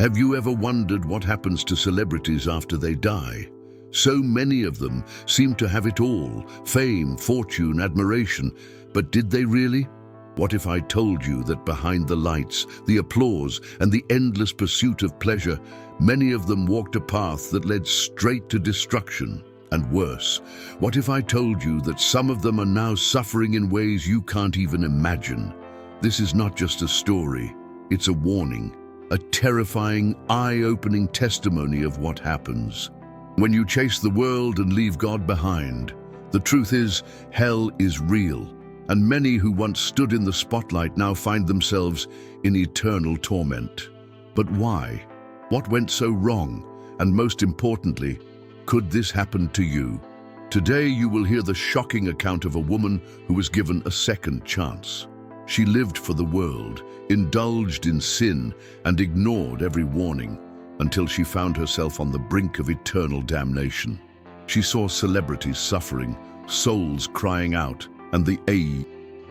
Have you ever wondered what happens to celebrities after they die? So many of them seem to have it all: fame, fortune, admiration. But did they really? What if I told you that behind the lights, the applause, and the endless pursuit of pleasure, many of them walked a path that led straight to destruction? And worse, what if I told you that some of them are now suffering in ways you can't even imagine? This is not just a story, it's a warning, a terrifying, eye-opening testimony of what happens when you chase the world and leave God behind. The truth is, hell is real, and many who once stood in the spotlight now find themselves in eternal torment. But why? What went so wrong? And most importantly, could this happen to you? Today you will hear the shocking account of a woman who was given a second chance. She lived for the world, indulged in sin, and ignored every warning, until she found herself on the brink of eternal damnation. She saw celebrities suffering, souls crying out, and the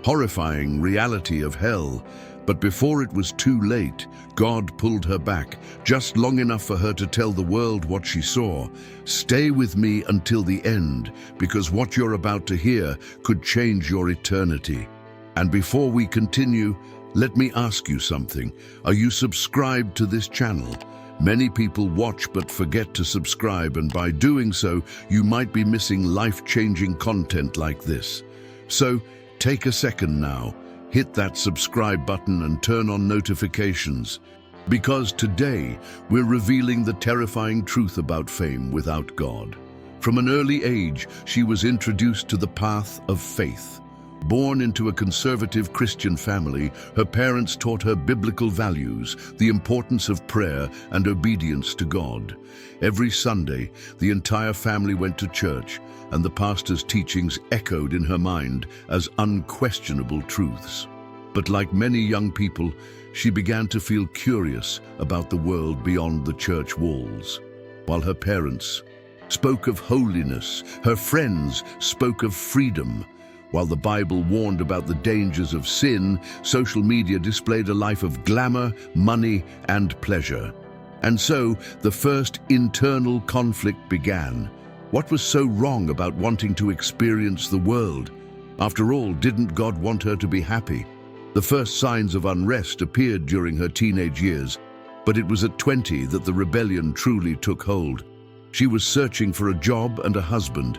horrifying reality of hell. But before it was too late, God pulled her back, just long enough for her to tell the world what she saw. Stay with me until the end, because what you're about to hear could change your eternity. And before we continue, let me ask you something. Are you subscribed to this channel? Many people watch but forget to subscribe, and by doing so, you might be missing life-changing content like this. So, take a second now, hit that subscribe button and turn on notifications. Because today, we're revealing the terrifying truth about fame without God. From an early age, she was introduced to the path of faith. Born into a conservative Christian family, her parents taught her biblical values, the importance of prayer and obedience to God. Every Sunday, the entire family went to church, and the pastor's teachings echoed in her mind as unquestionable truths. But like many young people, she began to feel curious about the world beyond the church walls. While her parents spoke of holiness, her friends spoke of freedom. While the Bible warned about the dangers of sin, social media displayed a life of glamour, money, and pleasure. And so, the first internal conflict began. What was so wrong about wanting to experience the world? After all, didn't God want her to be happy? The first signs of unrest appeared during her teenage years, but it was at 20 that the rebellion truly took hold. She was searching for a job and a husband,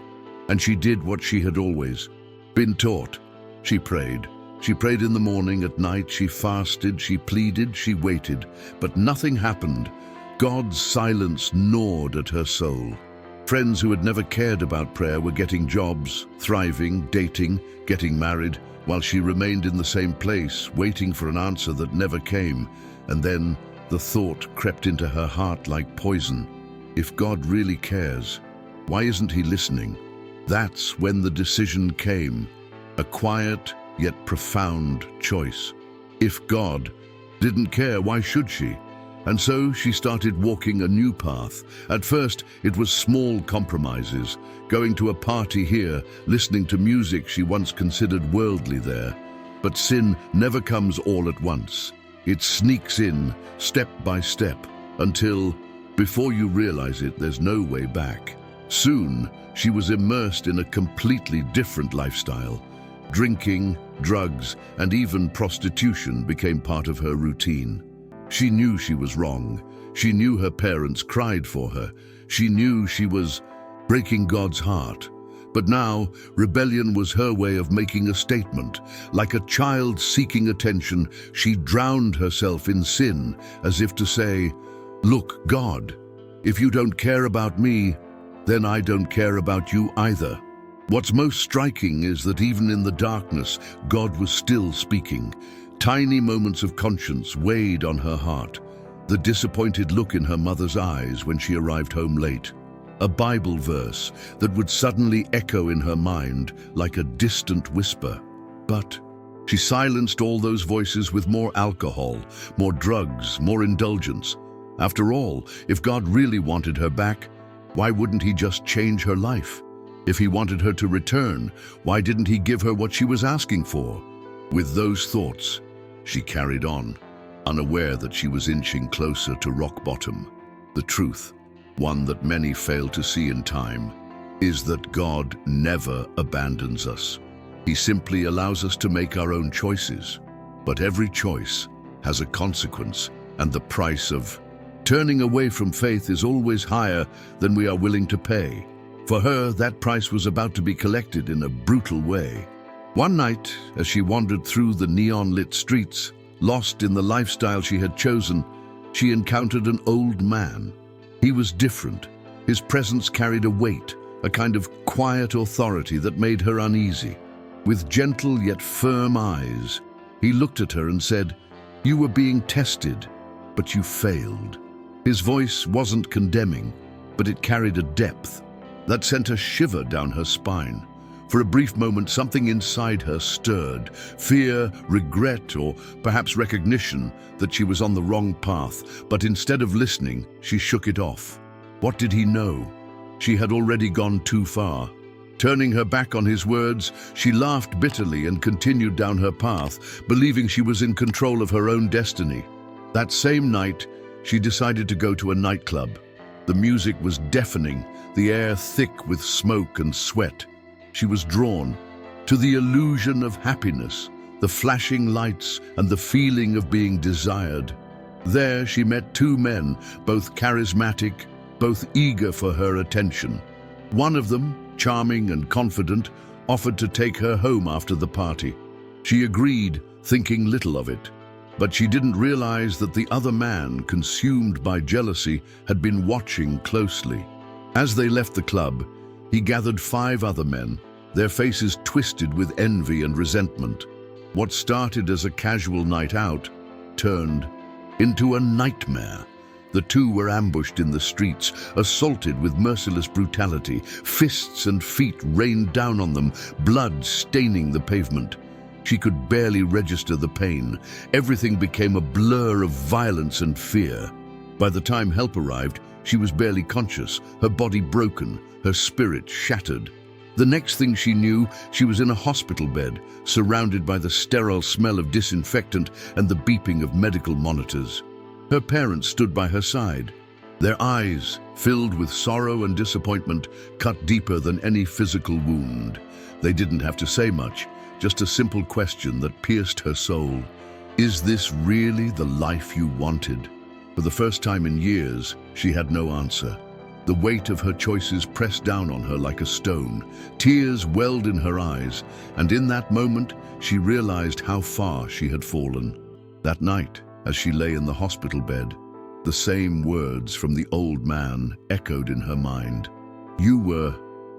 and she did what she had always been taught. She prayed. She prayed in the morning, at night, she fasted, she pleaded, she waited. But nothing happened. God's silence gnawed at her soul. Friends who had never cared about prayer were getting jobs, thriving, dating, getting married, while she remained in the same place, waiting for an answer that never came. And then the thought crept into her heart like poison. If God really cares, why isn't he listening? That's when the decision came, a quiet yet profound choice. If God didn't care, why should she? And so she started walking a new path. At first, it was small compromises, going to a party here, listening to music she once considered worldly there. But sin never comes all at once. It sneaks in, step by step, until, before you realize it, there's no way back. Soon, she was immersed in a completely different lifestyle. Drinking, drugs, and even prostitution became part of her routine. She knew she was wrong. She knew her parents cried for her. She knew she was breaking God's heart. But now, rebellion was her way of making a statement. Like a child seeking attention, she drowned herself in sin, as if to say, "Look, God, if you don't care about me, then I don't care about you either." What's most striking is that even in the darkness, God was still speaking. Tiny moments of conscience weighed on her heart. The disappointed look in her mother's eyes when she arrived home late. A Bible verse that would suddenly echo in her mind like a distant whisper. But she silenced all those voices with more alcohol, more drugs, more indulgence. After all, if God really wanted her back, why wouldn't he just change her life? If he wanted her to return, why didn't he give her what she was asking for? With those thoughts, she carried on. unaware that she was inching closer to rock bottom. The truth, one that many fail to see in time, is that God never abandons us. He simply allows us to make our own choices. But every choice has a consequence, and the price of turning away from faith is always higher than we are willing to pay. For her, that price was about to be collected in a brutal way. One night, as she wandered through the neon-lit streets, lost in the lifestyle she had chosen, she encountered an old man. He was different. His presence carried a weight, a kind of quiet authority that made her uneasy. With gentle yet firm eyes, he looked at her and said, "You were being tested, but you failed." His voice wasn't condemning, but it carried a depth that sent a shiver down her spine. For a brief moment, something inside her stirred, fear, regret, or perhaps recognition that she was on the wrong path. But instead of listening, she shook it off. What did he know? She had already gone too far. Turning her back on his words, she laughed bitterly and continued down her path, believing she was in control of her own destiny. That same night, she decided to go to a nightclub. The music was deafening, the air thick with smoke and sweat. She was drawn to the illusion of happiness, the flashing lights, and the feeling of being desired. There she met two men, both charismatic, both eager for her attention. One of them, charming and confident, offered to take her home after the party. She agreed, thinking little of it. But she didn't realize that the other man, consumed by jealousy, had been watching closely. As they left the club, he gathered 5 other men, their faces twisted with envy and resentment. What started as a casual night out turned into a nightmare. The two were ambushed in the streets, assaulted with merciless brutality. Fists and feet rained down on them, blood staining the pavement. She could barely register the pain. Everything became a blur of violence and fear. By the time help arrived, she was barely conscious, her body broken, her spirit shattered. The next thing she knew, she was in a hospital bed, surrounded by the sterile smell of disinfectant and the beeping of medical monitors. Her parents stood by her side, their eyes, filled with sorrow and disappointment, cut deeper than any physical wound. They didn't have to say much, just a simple question that pierced her soul. Is this really the life you wanted? For the first time in years, she had no answer. The weight of her choices pressed down on her like a stone. Tears welled in her eyes, and in that moment, she realized how far she had fallen. That night, as she lay in the hospital bed, the same words from the old man echoed in her mind. You were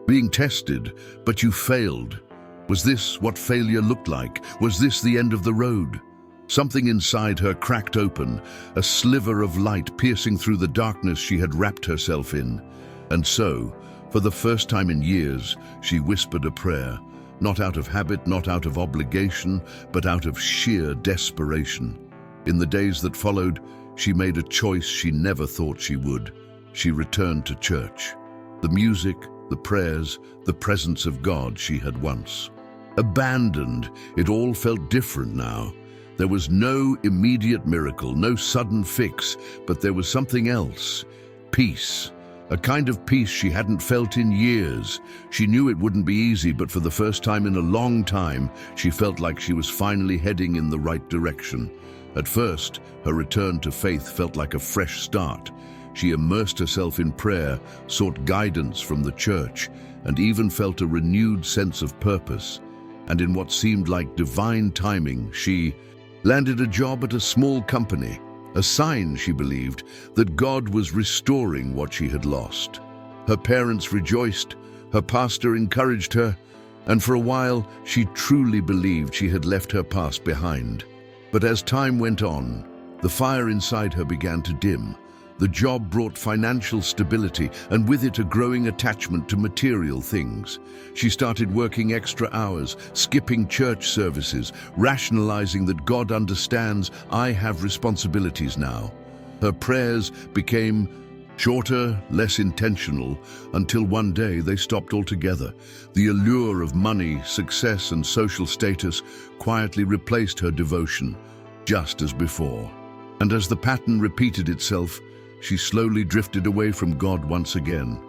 being tested, but you failed. Was this what failure looked like? Was this the end of the road? Something inside her cracked open, a sliver of light piercing through the darkness she had wrapped herself in. And so, for the first time in years, she whispered a prayer, not out of habit, not out of obligation, but out of sheer desperation. In the days that followed, she made a choice she never thought she would. She returned to church. The music, the prayers, the presence of God she had once abandoned. It all felt different now. There was no immediate miracle, no sudden fix, but there was something else. Peace. A kind of peace she hadn't felt in years. She knew it wouldn't be easy, but for the first time in a long time, she felt like she was finally heading in the right direction. At first, her return to faith felt like a fresh start. She immersed herself in prayer, sought guidance from the church, and even felt a renewed sense of purpose. And in what seemed like divine timing, she landed a job at a small company, a sign, she believed, that God was restoring what she had lost. Her parents rejoiced, her pastor encouraged her, and for a while she truly believed she had left her past behind. But as time went on, the fire inside her began to dim. The job brought financial stability, and with it a growing attachment to material things. She started working extra hours, skipping church services, rationalizing that God understands, I have responsibilities now. Her prayers became shorter, less intentional, until one day they stopped altogether. The allure of money, success, and social status quietly replaced her devotion, just as before. And as the pattern repeated itself, she slowly drifted away from God once again.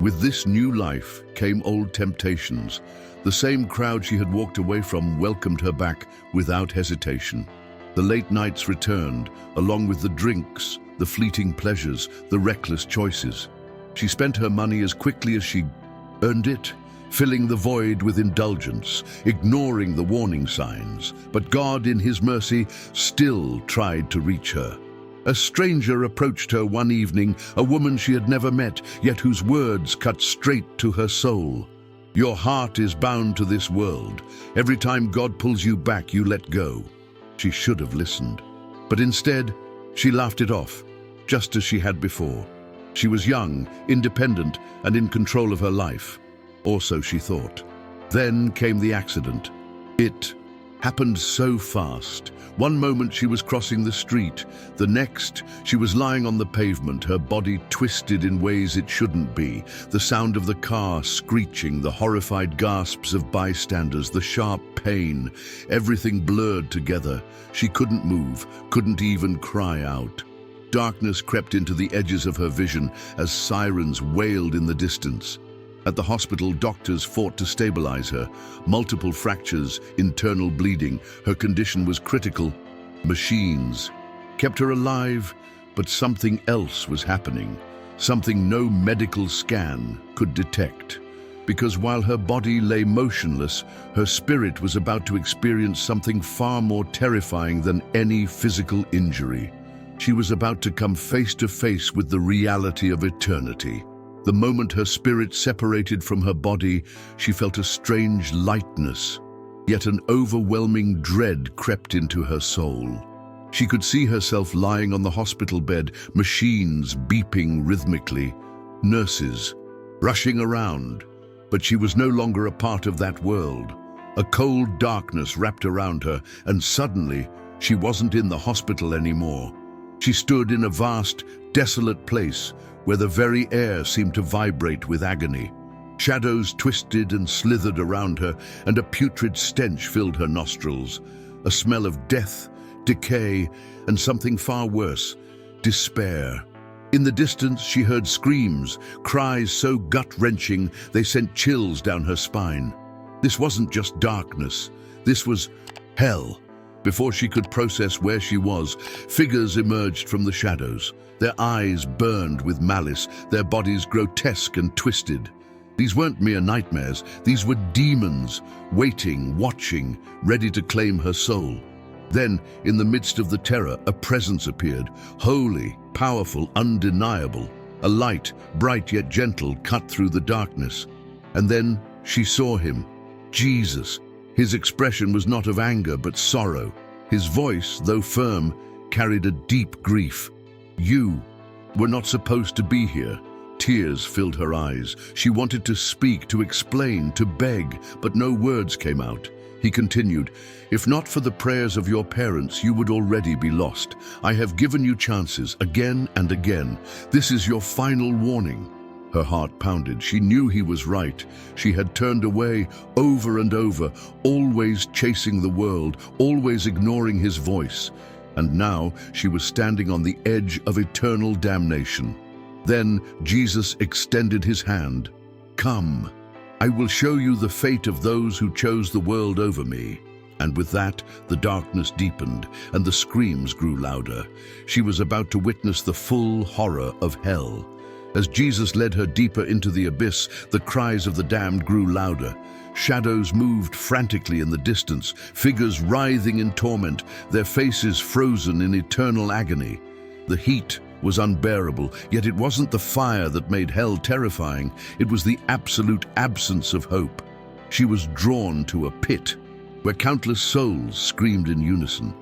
With this new life came old temptations. The same crowd she had walked away from welcomed her back without hesitation. The late nights returned, along with the drinks, the fleeting pleasures, the reckless choices. She spent her money as quickly as she earned it, filling the void with indulgence, ignoring the warning signs. But God, in His mercy, still tried to reach her. A stranger approached her one evening, a woman she had never met, yet whose words cut straight to her soul. "Your heart is bound to this world. Every time God pulls you back, you let go." She should have listened. But instead, she laughed it off, just as she had before. She was young, independent, and in control of her life. Or so she thought. Then came the accident. It happened so fast. One moment she was crossing the street. The next, she was lying on the pavement, her body twisted in ways it shouldn't be. The sound of the car screeching, the horrified gasps of bystanders, the sharp pain, everything blurred together. She couldn't move, couldn't even cry out. Darkness crept into the edges of her vision as sirens wailed in the distance. At the hospital, doctors fought to stabilize her. Multiple fractures, internal bleeding. Her condition was critical. Machines kept her alive, but something else was happening. Something no medical scan could detect. Because while her body lay motionless, her spirit was about to experience something far more terrifying than any physical injury. She was about to come face to face with the reality of eternity. The moment her spirit separated from her body, she felt a strange lightness, yet an overwhelming dread crept into her soul. She could see herself lying on the hospital bed, machines beeping rhythmically, nurses rushing around, but she was no longer a part of that world. A cold darkness wrapped around her, and suddenly she wasn't in the hospital anymore. She stood in a vast, desolate place where the very air seemed to vibrate with agony. Shadows twisted and slithered around her, and a putrid stench filled her nostrils. A smell of death, decay, and something far worse, despair. In the distance, she heard screams, cries so gut-wrenching they sent chills down her spine. This wasn't just darkness. This was hell. Before she could process where she was, figures emerged from the shadows. Their eyes burned with malice, their bodies grotesque and twisted. These weren't mere nightmares, these were demons, waiting, watching, ready to claim her soul. Then, in the midst of the terror, a presence appeared, holy, powerful, undeniable. A light, bright yet gentle, cut through the darkness. And then she saw him, Jesus. His expression was not of anger but sorrow. His voice, though firm, carried a deep grief. "You were not supposed to be here." Tears filled her eyes. She wanted to speak, to explain, to beg, but no words came out. He continued, "If not for the prayers of your parents, you would already be lost. I have given you chances again and again. This is your final warning." Her heart pounded. She knew he was right. She had turned away over and over, always chasing the world, always ignoring his voice. And now she was standing on the edge of eternal damnation. Then Jesus extended his hand. "Come, I will show you the fate of those who chose the world over me." And with that, the darkness deepened, and the screams grew louder. She was about to witness the full horror of hell. As Jesus led her deeper into the abyss, the cries of the damned grew louder. Shadows moved frantically in the distance, figures writhing in torment, their faces frozen in eternal agony. The heat was unbearable, yet it wasn't the fire that made hell terrifying. It was the absolute absence of hope. She was drawn to a pit where countless souls screamed in unison.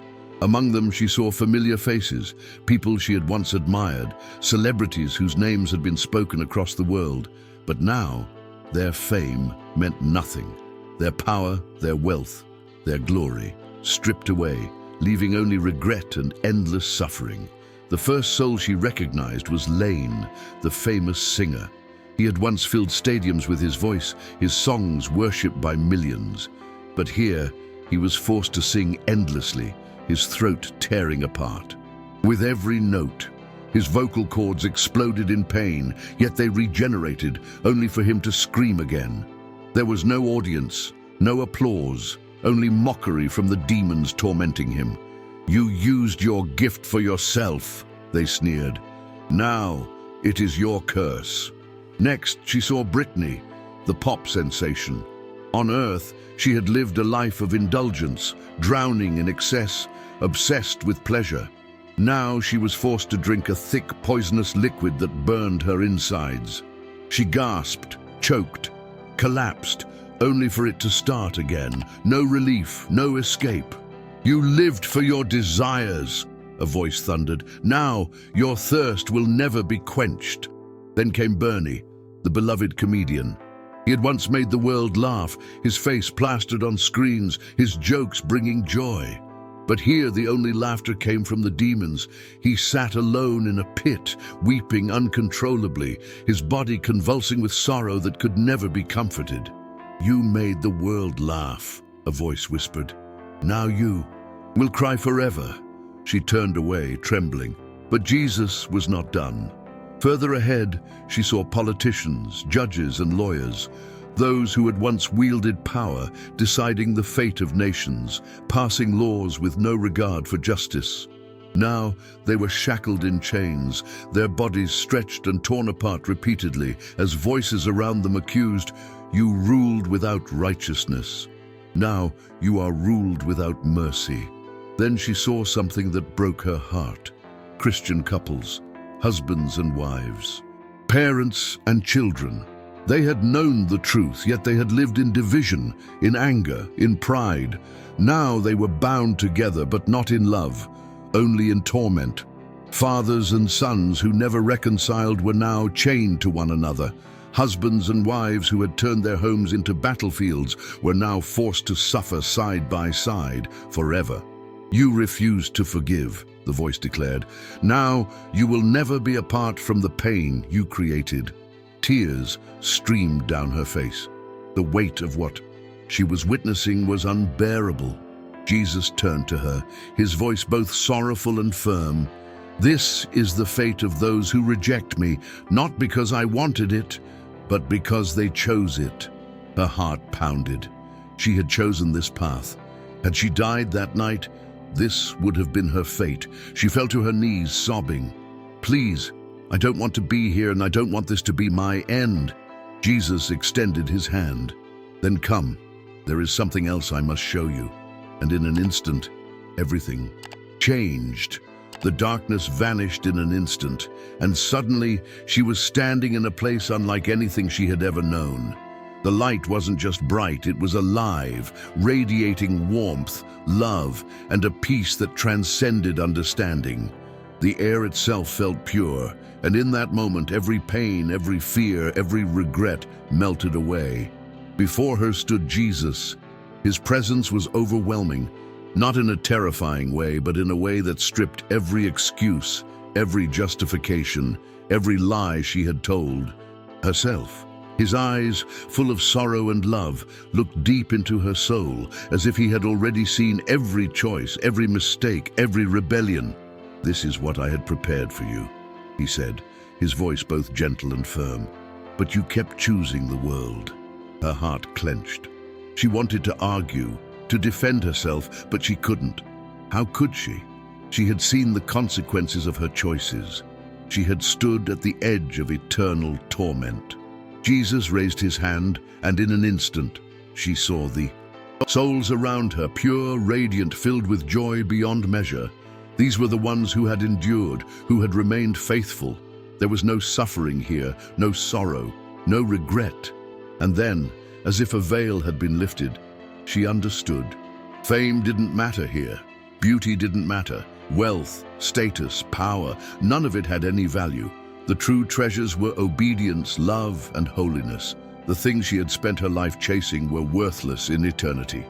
Among them she saw familiar faces, people she had once admired, celebrities whose names had been spoken across the world. But now, their fame meant nothing. Their power, their wealth, their glory, stripped away, leaving only regret and endless suffering. The first soul she recognized was Lane, the famous singer. He had once filled stadiums with his voice, his songs worshipped by millions. But here, he was forced to sing endlessly, his throat tearing apart. With every note, his vocal cords exploded in pain, yet they regenerated, only for him to scream again. There was no audience, no applause, only mockery from the demons tormenting him. "You used your gift for yourself," they sneered. "Now it is your curse." Next, she saw Britney, the pop sensation. On Earth, she had lived a life of indulgence, drowning in excess, obsessed with pleasure. Now she was forced to drink a thick, poisonous liquid that burned her insides. She gasped, choked, collapsed, only for it to start again. No relief, no escape. "You lived for your desires," a voice thundered. "Now your thirst will never be quenched." Then came Bernie, the beloved comedian. He had once made the world laugh, his face plastered on screens, his jokes bringing joy. But here the only laughter came from the demons. He sat alone in a pit, weeping uncontrollably, his body convulsing with sorrow that could never be comforted. "You made the world laugh," a voice whispered. "Now you will cry forever." She turned away, trembling. But Jesus was not done. Further ahead, she saw politicians, judges, and lawyers, those who had once wielded power, deciding the fate of nations, passing laws with no regard for justice. Now they were shackled in chains, their bodies stretched and torn apart repeatedly, as voices around them accused, "You ruled without righteousness. Now you are ruled without mercy." Then she saw something that broke her heart. Christian couples, husbands and wives, parents and children. They had known the truth, yet they had lived in division, in anger, in pride. Now they were bound together, but not in love, only in torment. Fathers and sons who never reconciled were now chained to one another. Husbands and wives who had turned their homes into battlefields were now forced to suffer side by side forever. "You refused to forgive," the voice declared. "Now you will never be apart from the pain you created." Tears streamed down her face. The weight of what she was witnessing was unbearable. Jesus turned to her, his voice both sorrowful and firm. "This is the fate of those who reject me, not because I wanted it, but because they chose it." Her heart pounded. She had chosen this path. Had she died that night, this would have been her fate. She fell to her knees, sobbing. "Please, I don't want to be here, and I don't want this to be my end." Jesus extended his hand. "Then come, there is something else I must show you." And in an instant, everything changed. The darkness vanished in an instant, and suddenly she was standing in a place unlike anything she had ever known. The light wasn't just bright, it was alive, radiating warmth, love, and a peace that transcended understanding. The air itself felt pure, and in that moment every pain, every fear, every regret melted away. Before her stood Jesus. His presence was overwhelming, not in a terrifying way, but in a way that stripped every excuse, every justification, every lie she had told herself. His eyes, full of sorrow and love, looked deep into her soul, as if he had already seen every choice, every mistake, every rebellion. "This is what I had prepared for you," he said, his voice both gentle and firm. "But you kept choosing the world." Her heart clenched. She wanted to argue, to defend herself, but she couldn't. How could she? She had seen the consequences of her choices. She had stood at the edge of eternal torment. Jesus raised his hand, and in an instant, she saw the souls around her, pure, radiant, filled with joy beyond measure. These were the ones who had endured, who had remained faithful. There was no suffering here, no sorrow, no regret. And then, as if a veil had been lifted, she understood. Fame didn't matter here. Beauty didn't matter. Wealth, status, power, none of it had any value. The true treasures were obedience, love, and holiness. The things she had spent her life chasing were worthless in eternity.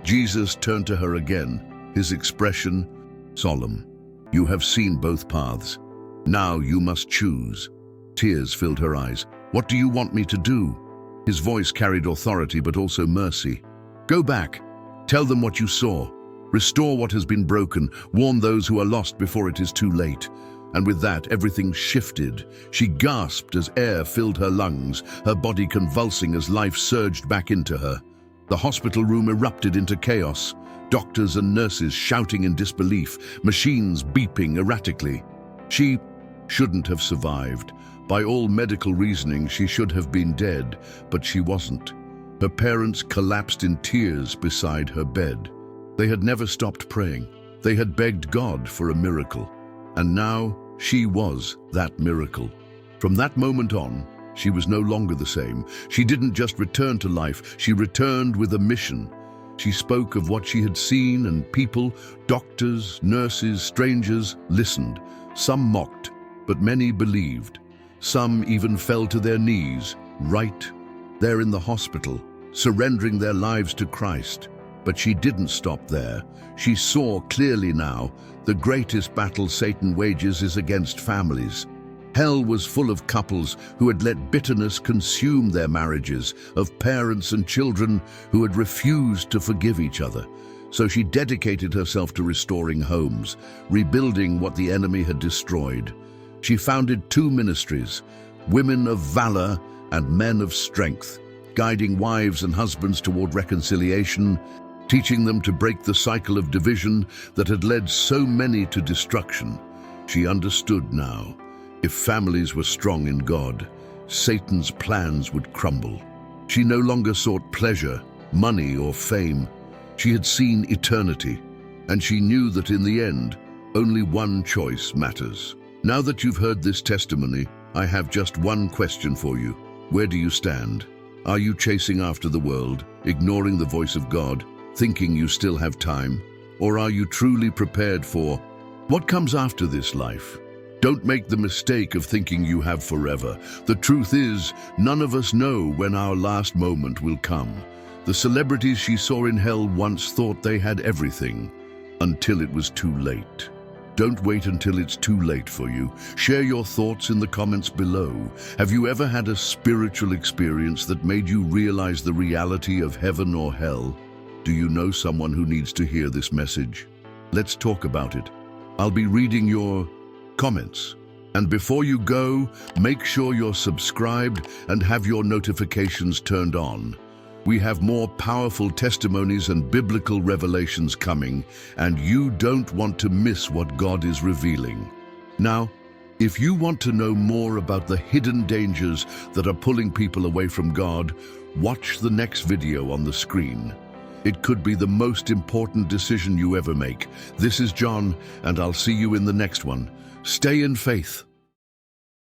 Jesus turned to her again, his expression solemn. "You have seen both paths. Now you must choose." Tears filled her eyes. "What do you want me to do?" His voice carried authority but also mercy. "Go back. Tell them what you saw. Restore what has been broken. Warn those who are lost before it is too late. And with that, everything shifted. She gasped as air filled her lungs, her body convulsing as life surged back into her. The hospital room erupted into chaos. Doctors and nurses shouting in disbelief, machines beeping erratically. She shouldn't have survived. By all medical reasoning, she should have been dead, but she wasn't. Her parents collapsed in tears beside her bed. They had never stopped praying. They had begged God for a miracle. And now she was that miracle. From that moment on, she was no longer the same. She didn't just return to life, she returned with a mission. She spoke of what she had seen, and people, doctors, nurses, strangers, listened. Some mocked, but many believed. Some even fell to their knees, right there in the hospital, surrendering their lives to Christ. But she didn't stop there. She saw clearly now, the greatest battle Satan wages is against families. Hell was full of couples who had let bitterness consume their marriages, of parents and children who had refused to forgive each other. So she dedicated herself to restoring homes, rebuilding what the enemy had destroyed. She founded 2 ministries, Women of Valor and Men of Strength, guiding wives and husbands toward reconciliation, teaching them to break the cycle of division that had led so many to destruction. She understood now, if families were strong in God, Satan's plans would crumble. She no longer sought pleasure, money, or fame. She had seen eternity, and she knew that in the end, only one choice matters. Now that you've heard this testimony, I have just one question for you. Where do you stand? Are you chasing after the world, ignoring the voice of God, thinking you still have time? Or are you truly prepared for what comes after this life? Don't make the mistake of thinking you have forever. The truth is, none of us know when our last moment will come. The celebrities she saw in hell once thought they had everything, until it was too late. Don't wait until it's too late for you. Share your thoughts in the comments below. Have you ever had a spiritual experience that made you realize the reality of heaven or hell? Do you know someone who needs to hear this message? Let's talk about it. I'll be reading your comments. And before you go, make sure you're subscribed and have your notifications turned on. We have more powerful testimonies and biblical revelations coming, and you don't want to miss what God is revealing. Now, if you want to know more about the hidden dangers that are pulling people away from God, watch the next video on the screen. It could be the most important decision you ever make. This is John, and I'll see you in the next one. Stay in faith.